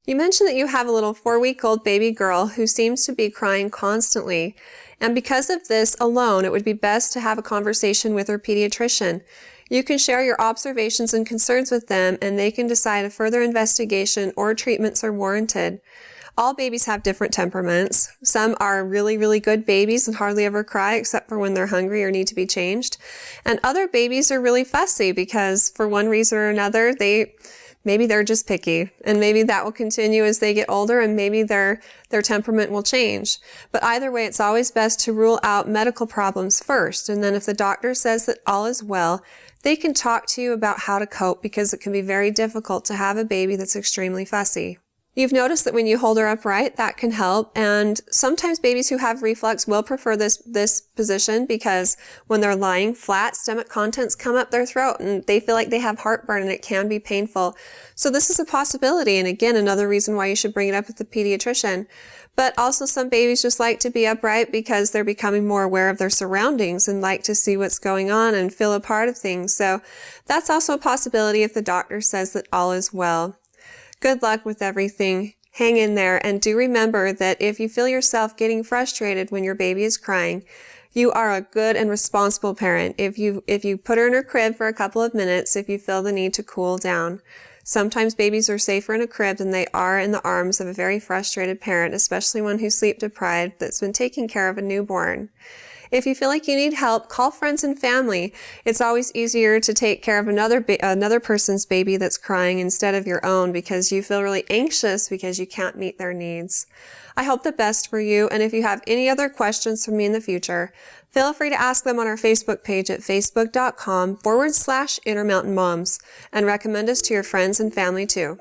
You mentioned that you have a little 4-week-old baby girl who seems to be crying constantly. And because of this alone, it would be best to have a conversation with her pediatrician. You can share your observations and concerns with them, and they can decide if further investigation or treatments are warranted. All babies have different temperaments. Some are really, really good babies and hardly ever cry except for when they're hungry or need to be changed. And other babies are really fussy because for one reason or another, maybe they're just picky, and maybe that will continue as they get older, and maybe their temperament will change. But either way, it's always best to rule out medical problems first, and then if the doctor says that all is well, they can talk to you about how to cope, because it can be very difficult to have a baby that's extremely fussy. You've noticed that when you hold her upright, that can help, and sometimes babies who have reflux will prefer this position because when they're lying flat, stomach contents come up their throat and they feel like they have heartburn, and it can be painful. So this is a possibility, and again, another reason why you should bring it up with the pediatrician. But also some babies just like to be upright because they're becoming more aware of their surroundings and like to see what's going on and feel a part of things. So that's also a possibility if the doctor says that all is well. Good luck with everything. Hang in there, and do remember that if you feel yourself getting frustrated when your baby is crying, you are a good and responsible parent. If you put her in her crib for a couple of minutes, if you feel the need to cool down. Sometimes babies are safer in a crib than they are in the arms of a very frustrated parent, especially one who's sleep deprived that's been taking care of a newborn. If you feel like you need help, call friends and family. It's always easier to take care of another person's baby that's crying instead of your own, because you feel really anxious because you can't meet their needs. I hope the best for you, and if you have any other questions for me in the future, feel free to ask them on our Facebook page at facebook.com/InnerMountainMoms, and recommend us to your friends and family too.